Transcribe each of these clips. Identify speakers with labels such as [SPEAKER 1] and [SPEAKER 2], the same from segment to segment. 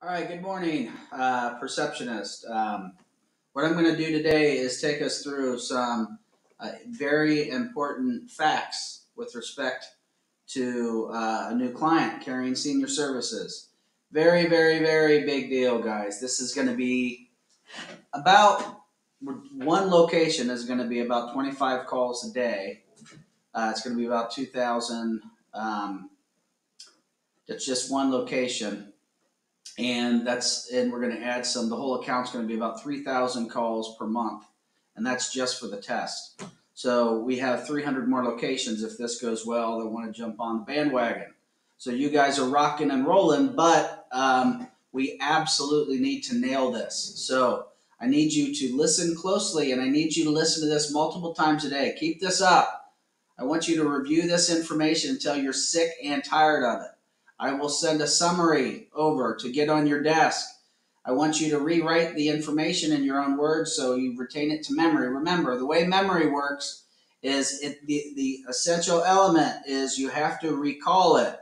[SPEAKER 1] All right, good morning, Perceptionist. What I'm going to do today is take us through some very important facts with respect to a new client carrying senior services. Very, very, very big deal, guys. This is going to be about one location is going to be about 25 calls a day. It's going to be about 2,000. That's just one location. And we're going to add some. The whole account's going to be about 3,000 calls per month, and that's just for the test. So we have 300 more locations. If this goes well, they want to jump on the bandwagon. So you guys are rocking and rolling, but we absolutely need to nail this. So I need you to listen closely, and I need you to listen to this multiple times a day. Keep this up. I want you to review this information until you're sick and tired of it. I will send a summary over to get on your desk. I want you to rewrite the information in your own words so you retain it to memory. Remember, the way memory works is the essential element is you have to recall it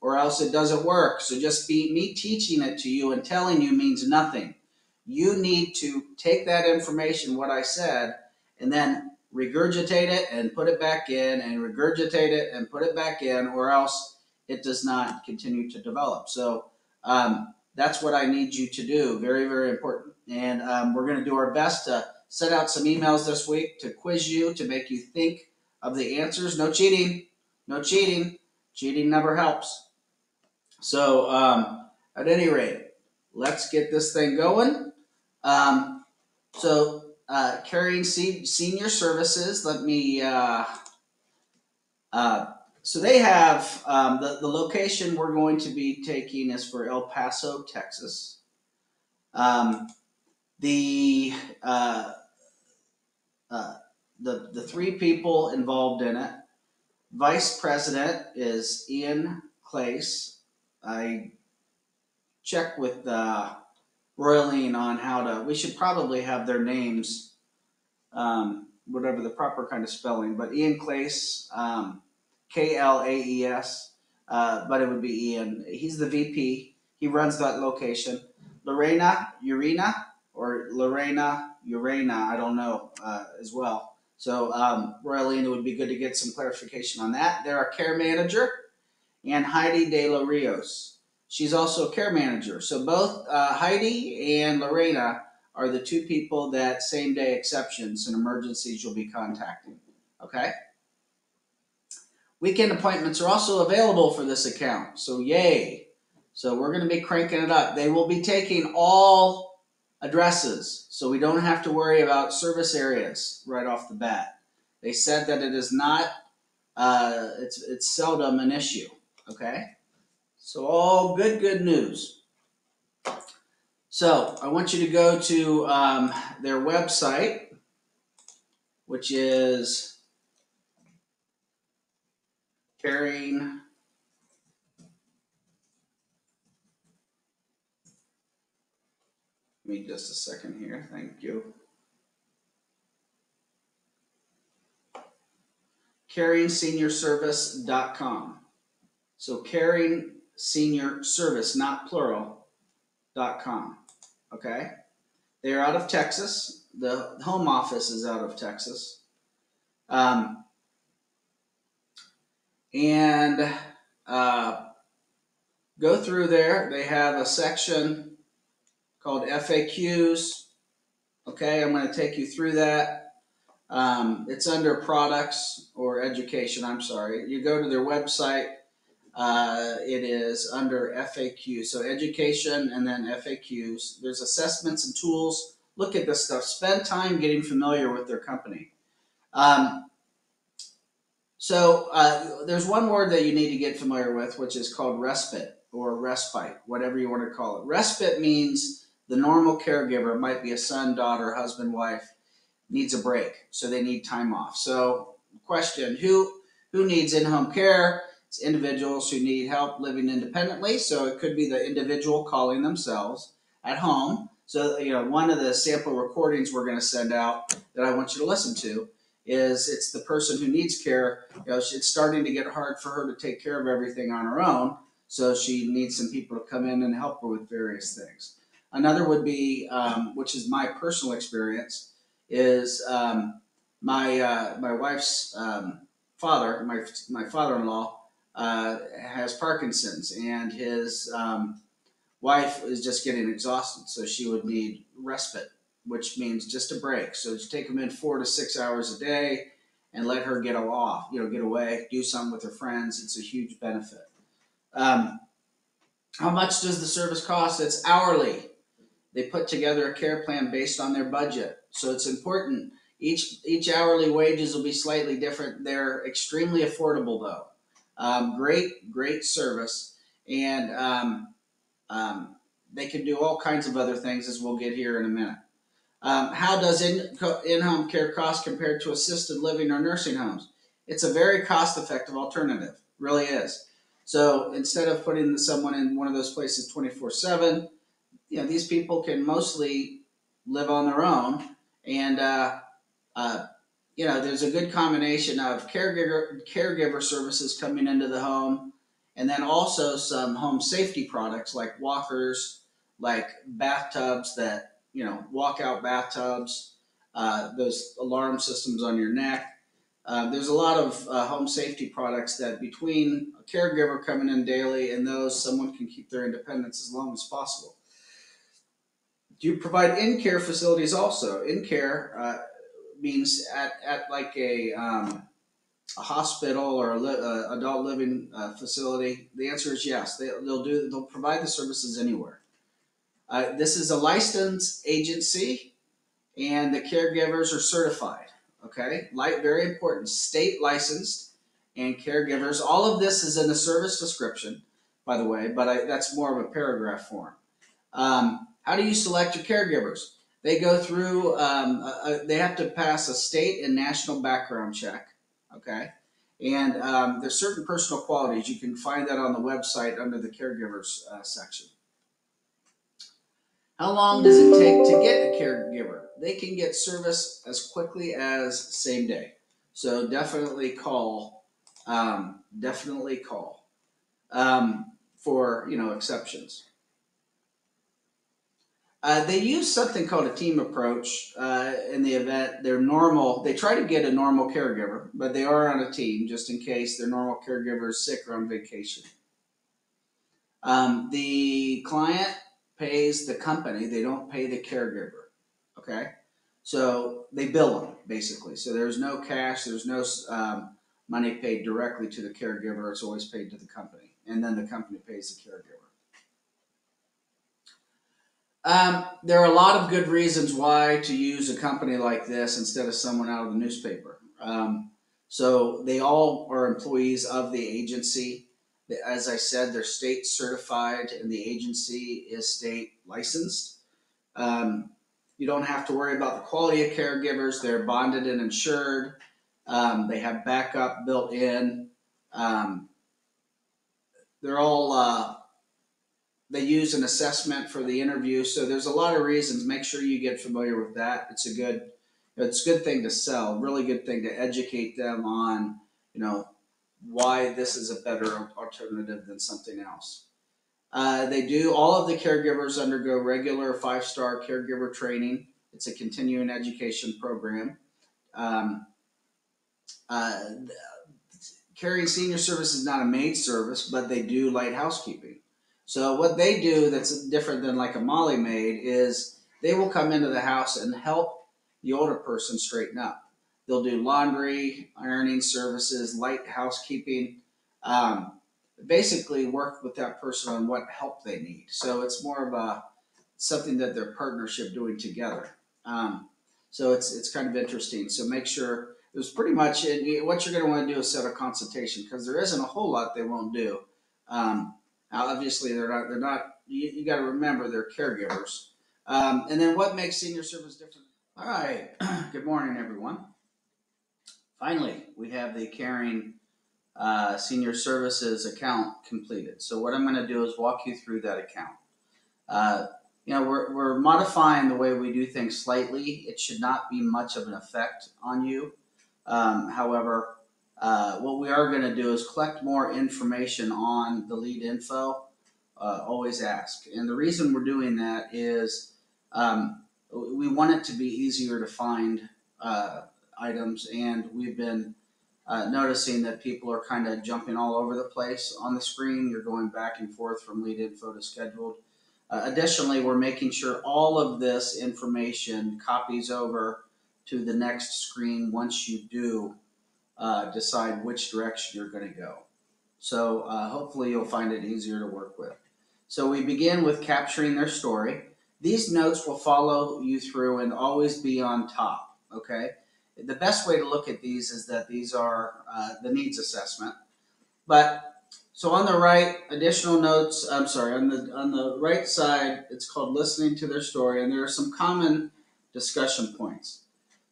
[SPEAKER 1] or else it doesn't work. So just me teaching it to you and telling you means nothing. You need to take that information, what I said, and then regurgitate it and put it back in and regurgitate it and put it back in, or else it does not continue to develop. So that's what I need you to do. Very, very important. And we're going to do our best to set out some emails this week to quiz you, to make you think of the answers. No cheating. No cheating. Cheating never helps. So at any rate, let's get this thing going. Carrying senior services, let me so they have the location we're going to be taking is for El Paso, Texas. The three people involved in it. Vice President is Ian Clace. I checked with Royalene on how to. We should probably have their names, whatever the proper kind of spelling. But Ian Clace. Klaes, but it would be Ian. He's the VP. He runs that location. Lorena Urena, I don't know as well. So Royalene, it would be good to get some clarification on that. They're our care manager, and Heidi De La Rios. She's also a care manager. So both Heidi and Lorena are the two people that same day exceptions and emergencies you'll be contacting. Okay? Weekend appointments are also available for this account, so yay. So we're going to be cranking it up. They will be taking all addresses, so we don't have to worry about service areas right off the bat. They said that it is not, it's seldom an issue, okay? So all good news. So I want you to go to their website, which is Caring. Give me just a second here. Thank you. CaringSeniorService.com. So Caring Senior Service, not plural, .com. Okay? They're out of Texas. The home office is out of Texas. Go through there. They have a section called FAQs. Okay, I'm going to take you through that. It's under products or education. I'm sorry. You go to their website. It is under FAQ. So education and then FAQs. There's assessments and tools. Look at this stuff. Spend time getting familiar with their company. There's one word that you need to get familiar with, which is called respite or respite, whatever you want to call it. Respite means the normal caregiver, it might be a son, daughter, husband, wife, needs a break. So they need time off. So question, who needs in-home care? It's individuals who need help living independently. So it could be the individual calling themselves at home. So, one of the sample recordings we're going to send out that I want you to listen to is it's the person who needs care. It's starting to get hard for her to take care of everything on her own. So she needs some people to come in and help her with various things. Another would be, which is my personal experience, is my wife's father, my father-in-law, has Parkinson's, and his wife is just getting exhausted, so she would need respite, which means just a break. So just take them in 4 to 6 hours a day and let her get off, get away, do something with her friends. It's a huge benefit. Um, how much does the service cost? It's hourly. They put together a care plan based on their budget, so it's important. Each hourly wages will be slightly different. They're extremely affordable, though. Great service, and they can do all kinds of other things, as we'll get here in a minute. How does in-home care cost compared to assisted living or nursing homes? It's a very cost-effective alternative, really is. So instead of putting someone in one of those places 24/7, these people can mostly live on their own, and there's a good combination of caregiver services coming into the home, and then also some home safety products like walkers, like bathtubs that walk-out bathtubs, those alarm systems on your neck. There's a lot of home safety products that between a caregiver coming in daily and those, someone can keep their independence as long as possible. Do you provide in-care facilities also? In-care means at like a hospital or adult living facility. The answer is yes. They'll provide the services anywhere. This is a licensed agency, and the caregivers are certified. Okay, very important. State licensed and caregivers. All of this is in the service description, by the way, but that's more of a paragraph form. How do you select your caregivers? They go through, they have to pass a state and national background check, okay? And there's certain personal qualities. You can find that on the website under the caregivers section. How long does it take to get a caregiver? They can get service as quickly as same day. So definitely call, for, exceptions. They use something called a team approach in the event they try to get a normal caregiver, but they are on a team just in case their normal caregiver is sick or on vacation. The client pays the company, they don't pay the caregiver, okay? So they bill them, basically. So there's no cash, there's no money paid directly to the caregiver, it's always paid to the company, and then the company pays the caregiver. There are a lot of good reasons why to use a company like this instead of someone out of the newspaper. So they all are employees of the agency. As I said, they're state certified and the agency is state licensed. You don't have to worry about the quality of caregivers. They're bonded and insured. They have backup built in. They're all they use an assessment for the interview. So there's a lot of reasons. Make sure you get familiar with that. It's a good thing to sell, really good thing to educate them on, why this is a better alternative than something else. All of the caregivers undergo regular 5-star caregiver training. It's a continuing education program. Caring Senior Service is not a maid service, but they do light housekeeping. So what they do that's different than like a Molly maid is they will come into the house and help the older person straighten up. They'll do laundry, ironing services, light housekeeping, basically work with that person on what help they need. So it's more of something that they're partnership doing together. So it's kind of interesting. So make sure there's pretty much what you're going to want to do is set a consultation because there isn't a whole lot they won't do. Obviously, they're not. You got to remember they're caregivers. And then what makes senior service different? All right. Good morning, everyone. Finally, we have the Caring Senior Services account completed. So what I'm going to do is walk you through that account. We're modifying the way we do things slightly. It should not be much of an effect on you. However, What we are going to do is collect more information on the lead info. Always ask. And the reason we're doing that is we want it to be easier to find items, and we've been noticing that people are kind of jumping all over the place on the screen. You're going back and forth from lead info to scheduled. Additionally, we're making sure all of this information copies over to the next screen once you do decide which direction you're going to go. So hopefully you'll find it easier to work with. So we begin with capturing their story. These notes will follow you through and always be on top, okay? The best way to look at these is that these are the needs assessment. But so on the right, additional notes, I'm sorry, on the right side, it's called listening to their story, and there are some common discussion points.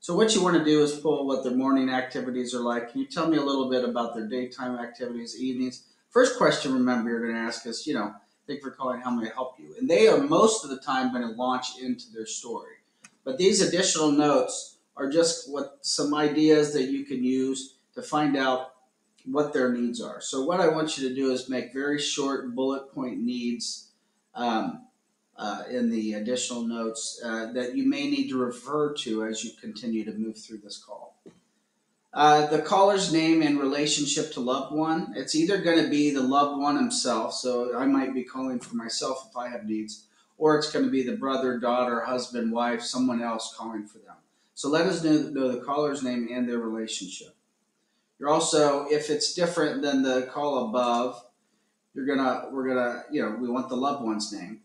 [SPEAKER 1] So what you want to do is pull what their morning activities are like. Can you tell me a little bit about their daytime activities, evenings? First question, remember, you're going to ask is, thank you for calling, how may I help you? And they are most of the time going to launch into their story. But these additional notes are just some ideas that you can use to find out what their needs are. So what I want you to do is make very short bullet point needs in the additional notes that you may need to refer to as you continue to move through this call. The caller's name in relationship to loved one. It's either going to be the loved one himself, so I might be calling for myself if I have needs, or it's going to be the brother, daughter, husband, wife, someone else calling for them. So let us know the caller's name and their relationship. You're also, if it's different than the call above, we want the loved one's name.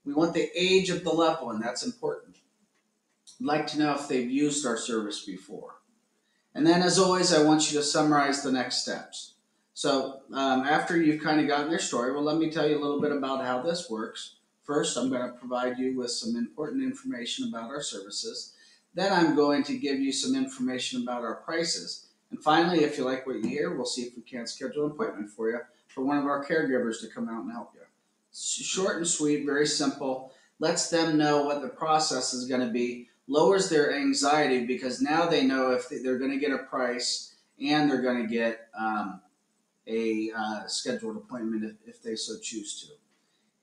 [SPEAKER 1] We want the age of the loved one. That's important. I'd like to know if they've used our service before. And then, as always, I want you to summarize the next steps. So after you've kind of gotten their story, well, let me tell you a little bit about how this works. First, I'm going to provide you with some important information about our services. Then I'm going to give you some information about our prices. And finally, if you like what you hear, we'll see if we can't schedule an appointment for you for one of our caregivers to come out and help you. Short and sweet, very simple. Lets them know what the process is going to be. Lowers their anxiety because now they know if they're going to get a price and they're going to get a scheduled appointment if they so choose to.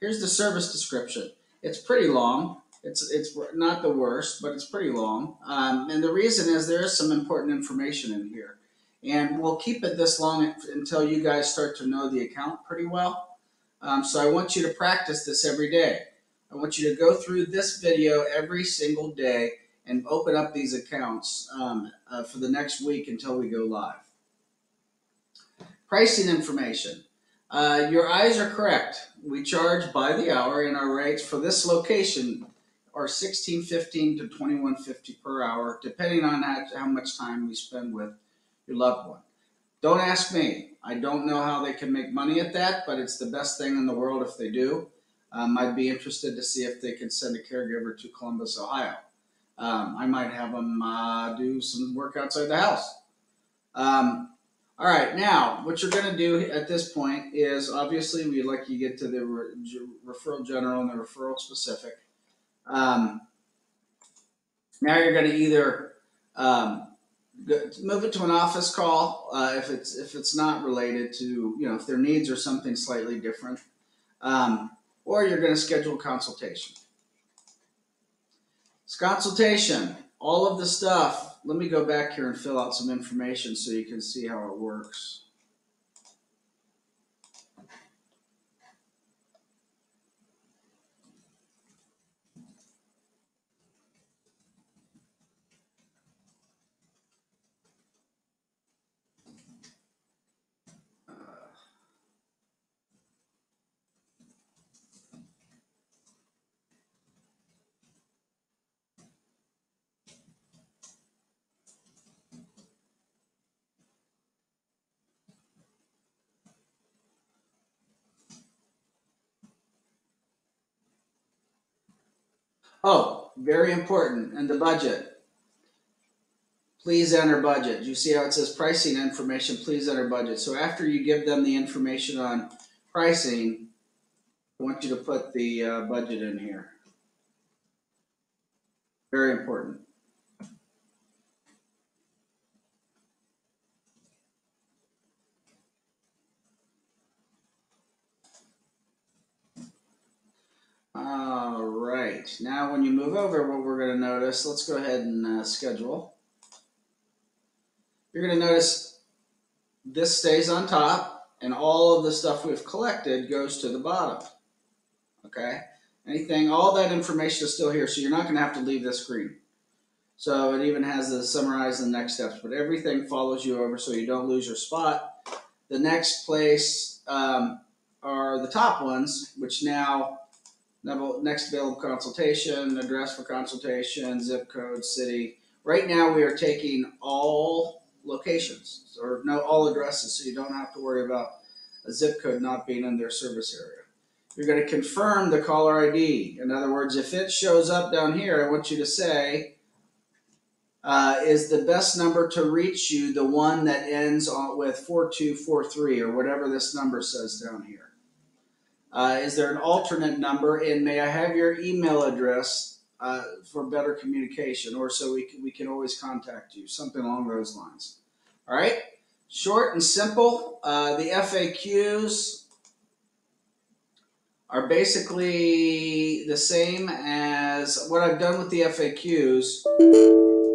[SPEAKER 1] Here's the service description. It's pretty long. It's not the worst, but it's pretty long. And the reason is there is some important information in here. And we'll keep it this long until you guys start to know the account pretty well. So I want you to practice this every day. I want you to go through this video every single day and open up these accounts for the next week until we go live. Pricing information. Your eyes are correct. We charge by the hour, and our rates for this location are $16.15 to $21.50 per hour, depending on how much time we spend with your loved one. Don't ask me. I don't know how they can make money at that, but it's the best thing in the world if they do. I'd be interested to see if they can send a caregiver to Columbus, Ohio. I might have them do some work outside the house. All right, now what you're going to do at this point is obviously we'd like you to get to the referral general and the referral specific. Now you're going to either move it to an office call if it's not related to, if their needs are something slightly different, or you're going to schedule a consultation. It's consultation, all of the stuff. Let me go back here and fill out some information so you can see how it works. Oh, very important, and the budget. Please enter budget. You see how it says pricing information, please enter budget. So after you give them the information on pricing, I want you to put the budget in here. Very important. right, now when you move over, what we're going to notice, let's go ahead and schedule. You're going to notice this stays on top, and all of the stuff we've collected goes to the bottom. Okay? All that information is still here, so you're not going to have to leave this screen. So it even has the summarize and next steps, but everything follows you over so you don't lose your spot. The next place are the top ones, which now next available consultation, address for consultation, zip code, city. Right now we are taking all locations, or no, all addresses, so you don't have to worry about a zip code not being in their service area. You're going to confirm the caller ID. In other words, if it shows up down here, I want you to say, is the best number to reach you the one that ends with 4243 or whatever this number says down here? Is there an alternate number, and may I have your email address for better communication, or so we can always contact you, something along those lines. All right, short and simple. The FAQs are basically the same as what I've done with the FAQs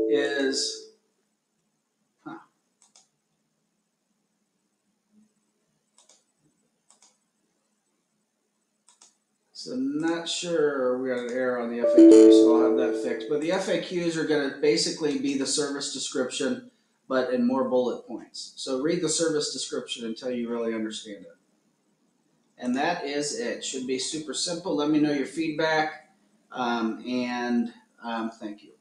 [SPEAKER 1] is, so I'm not sure, we got an error on the FAQ, so I'll have that fixed. But the FAQs are going to basically be the service description, but in more bullet points. So read the service description until you really understand it. And that is it. Should be super simple. Let me know your feedback, and thank you.